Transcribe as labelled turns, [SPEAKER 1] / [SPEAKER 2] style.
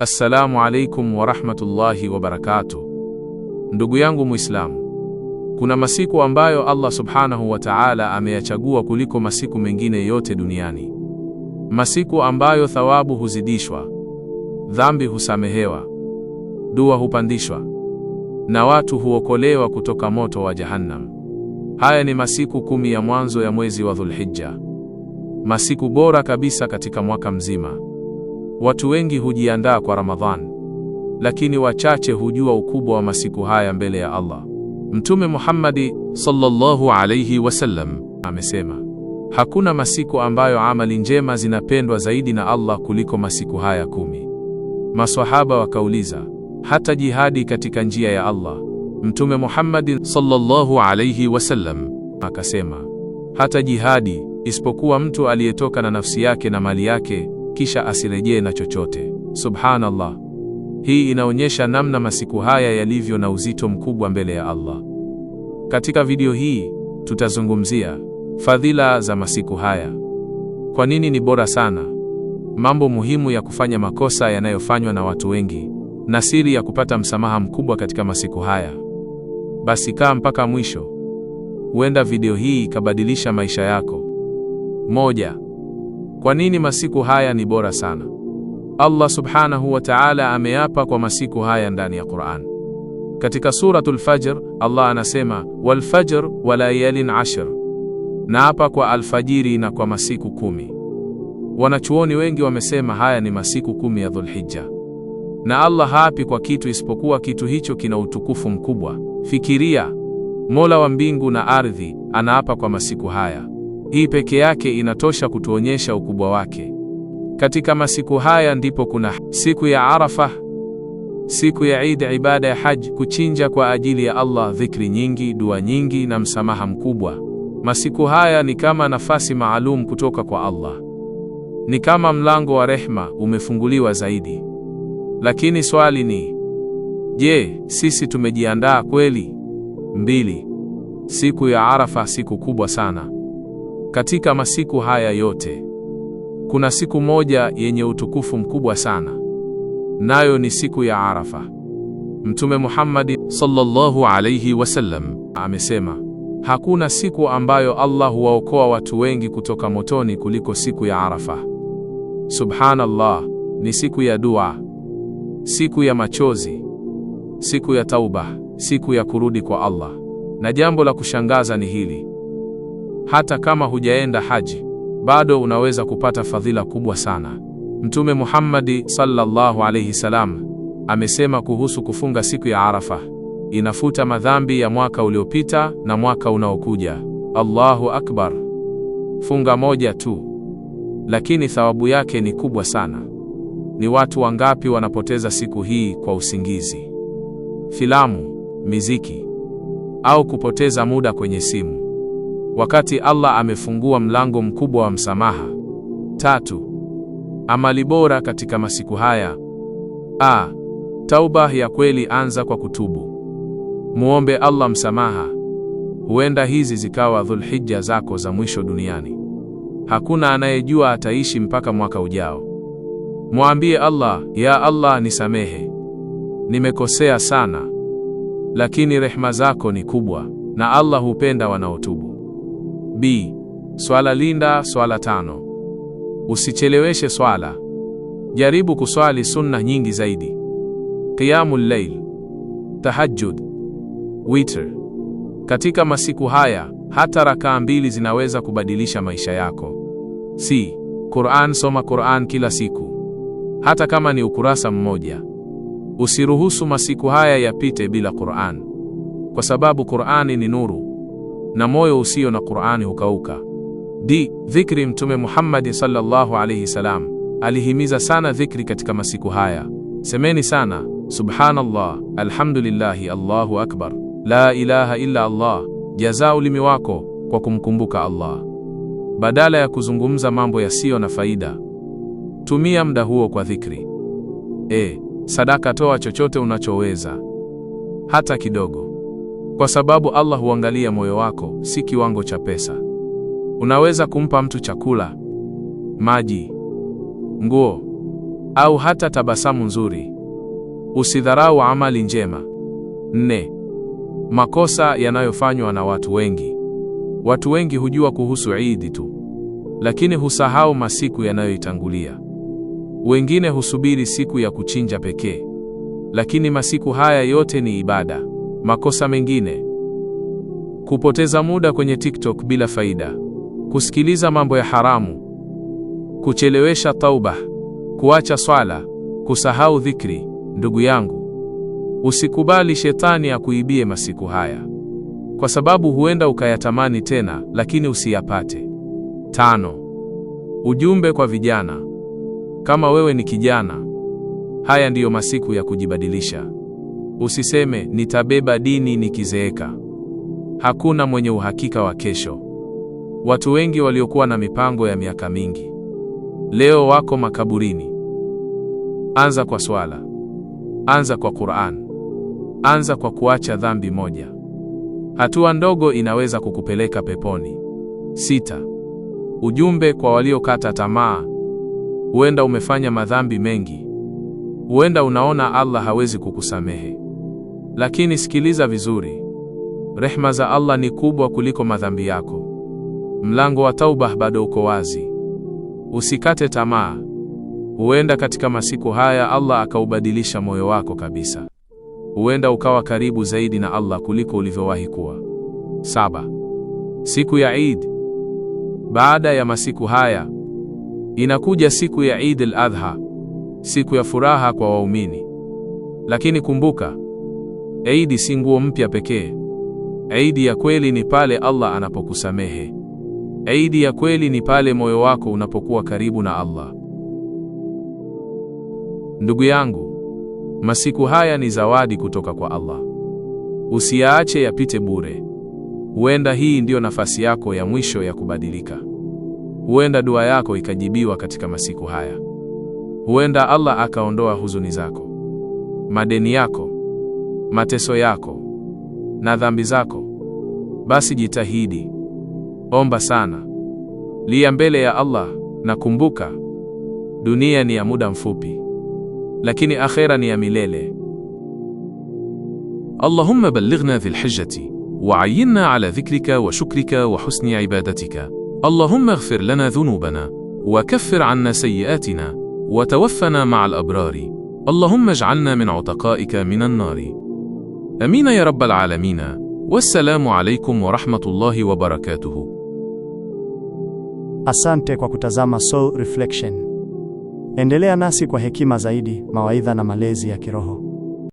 [SPEAKER 1] Assalamu alaikum wa rahmatullahi wa barakatuh. Ndugu yangu Muislamu, kuna masiku ambayo Allah subhanahu wa ta'ala ameyachagua kuliko masiku mengine yote duniani. Masiku ambayo thawabu huzidishwa, dhambi husamehewa, dua hupandishwa, na watu huokolewa kutoka moto wa Jahannam. Haya ni masiku 10 ya mwanzo ya mwezi wa Dhulhijja. Masiku bora kabisa katika mwaka mzima. Watu wengi hujiandaa kwa Ramadhan, lakini wachache hujua ukubwa wa masiku haya mbele ya Allah. Mtume Muhammad sallallahu alayhi wasallam amesema, hakuna masiku ambayo amali njema zinapendwa zaidi na Allah kuliko masiku haya 10. Maswahaba wakauliza, hata jihadi katika njia ya Allah? Mtume Muhammad sallallahu alayhi wasallam akasema, hata jihadi, isipokuwa mtu aliyetoka na nafsi yake na mali yake kisha asirejee na chochote. Subhanallah. Hii inaonyesha namna masiku haya yalivyo na uzito mkubwa mbele ya Allah. Katika video hii tutazungumzia fadhila za masiku haya. Kwa nini ni bora sana? Mambo muhimu ya kufanya makosa yanayofanywa na watu wengi, na siri ya kupata msamaha mkubwa katika masiku haya. Basi kaa mpaka mwisho. Huenda video hii ikabadilisha maisha yako. 1. Kwa nini masiku haya ni bora sana? Allah subhanahu wa ta'ala ameapa kwa masiku haya ndani ya Qur'an. Katika suratul Fajr, Allah anasema, wal fajr wa layalin ashr, naapa kwa alfajiri na kwa masiku 10. Wanachuoni wengi wamesema haya ni masiku 10 ya Dhulhijja. Na Allah haapi kwa kitu isipokuwa kitu hicho kina utukufu mkubwa. Fikiria, Mola wa mbingu na ardhi anaapa kwa masiku haya. Hii peke yake inatosha kutuonyesha ukubwa wake. Katika masiku haya ndipo kuna siku ya Arafa, siku ya Eid, ibada ya Hajj, kuchinja kwa ajili ya Allah, dhikri nyingi, dua nyingi na msamaha mkubwa. Masiku haya ni kama nafasi maalum kutoka kwa Allah. Ni kama mlango wa rehma umefunguliwa zaidi. Lakini swali ni, je, sisi tumejiandaa kweli? 2. Siku ya Arafa, siku kubwa sana. Katika masiku haya yote, kuna siku moja yenye utukufu mkubwa sana. Nayo ni siku ya Arafa. Mtume Muhammad sallallahu alayhi wasallam amesema, hakuna siku ambayo Allah huwaokoa watu wengi kutoka motoni kuliko siku ya Arafa. Subhanallah, ni siku ya dua, siku ya machozi, siku ya tauba, siku ya kurudi kwa Allah. Na jambo la kushangaza ni hili, hata kama hujaenda haji, bado unaweza kupata fadhila kubwa sana. Mtume Muhammad sallallahu alayhi salam amesema kuhusu kufunga siku ya Arafa, inafuta madhambi ya mwaka uliopita na mwaka unaokuja. Allahu akbar. Funga moja tu, lakini thawabu yake ni kubwa sana. Ni watu wangapi wanapoteza siku hii kwa usingizi, filamu, miziki, au kupoteza muda kwenye simu, wakati Allah amefungua mlango mkubwa wa msamaha. 3. Amali bora katika masiku haya. Tauba ya kweli. Anza kwa kutubu. Muombe Allah msamaha. Huenda hizi zikawa Dhulhijja zako za mwisho duniani. Hakuna anayejua ataishi mpaka mwaka ujao. Mwambie Allah, ya Allah, nisamehe, nimekosea sana, lakini rehema zako ni kubwa na Allah hupenda wanaotubu. B. Swala. Linda swala 5. Usicheleweshe swala. Jaribu kuswali sunna nyingi zaidi. Qiyamul layl, tahajjud, witr. Katika masiku haya, hata rakaa 2 zinaweza kubadilisha maisha yako. C. Qur'an. Soma Qur'an kila siku, hata kama ni ukurasa mmoja. Usiruhusu masiku haya yapite bila Qur'an, kwa sababu Qur'ani ni nuru, na moyo usio na Qur'ani hukauka. D. Dhikri. Mtume Muhammad sallallahu alayhi salam alihimiza sana dhikri katika masiku haya. Semeni sana subhanallah, alhamdulillahi, Allahu akbar, la ilaha illa Allah. Jazaa ulimi wako kwa kumkumbuka Allah, badala ya kuzungumza mambo yasiyo na faida. Tumia muda huo kwa dhikri. Sadaka. Toa chochote unachoweza, hata kidogo, kwa sababu Allah huangalia moyo wako, si kiwango cha pesa. Unaweza kumpa mtu chakula, maji, nguo, au hata tabasamu nzuri. Usidharau amali njema. 4. Makosa yanayofanywa na watu wengi. Watu wengi hujua kuhusu Eid tu, lakini husahau masiku yanayoitangulia. Wengine husubiri siku ya kuchinja pekee, lakini masiku haya yote ni ibada. Makosa mengine: kupoteza muda kwenye TikTok bila faida, kusikiliza mambo ya haramu, kuchelewesha tauba, kuacha swala, kusahau dhikri. Ndugu yangu, usikubali shetani akuibie masiku haya, kwa sababu huenda ukayatamani tena lakini usiyapate. 5. Ujumbe kwa vijana. Kama wewe ni kijana, haya ndiyo masiku ya kujibadilisha. Usiseme nitabeba dini nikizeeka. Hakuna mwenye uhakika wa kesho. Watu wengi waliokuwa na mipango ya miaka mingi leo wako makaburini. Anza kwa swala. Anza kwa Qur'an. Anza kwa kuacha dhambi moja. Hatua ndogo inaweza kukupeleka peponi. 6. Ujumbe kwa waliokata tamaa. Huenda umefanya madhambi mengi. Huenda unaona Allah hawezi kukusamehe. Lakini sikiliza vizuri. Rehma za Allah ni kubwa kuliko madhambi yako. Mlango wa tauba bado uko wazi. Usikate tamaa. Huenda katika masiku haya Allah akaubadilisha moyo wako kabisa. Huenda ukawa karibu zaidi na Allah kuliko ulivyowahi kuwa. 7. Siku ya Eid. Baada ya masiku haya inakuja siku ya Eid al-Adha, siku ya furaha kwa waumini. Lakini kumbuka, Eid si nguo mpya pekee. Eid ya kweli ni pale Allah anapokusamehe. Eid ya kweli ni pale moyo wako unapokuwa karibu na Allah. Ndugu yangu, masiku haya ni zawadi kutoka kwa Allah. Usiyaache yapite bure. Huenda hii ndiyo nafasi yako ya mwisho ya kubadilika. Huenda dua yako ikajibiwa katika masiku haya. Huenda Allah akaondoa huzuni zako, madeni yako, mateso yako na dhambi zako. Basi jitahidi. Omba sana. Lia mbele ya Allah na kumbuka, dunia ni ya muda mfupi, lakini akhera ni ya milele.
[SPEAKER 2] Allahumma ballighna dhil hijjati وعيننا على ذكرك وشكرك وحسن عبادتك. اللهم اغفر لنا ذنوبنا وكفر عنا سيئاتنا وتوفنا مع الأبرار. اللهم اجعلنا من عتقائك من النار. أمين يا رب العالمين. والسلام عليكم ورحمة الله وبركاته.
[SPEAKER 3] Asante kwa kutazama Soul Reflection. Endelea nasi kwa hekima zaidi, mawaidha na malezi ya kiroho.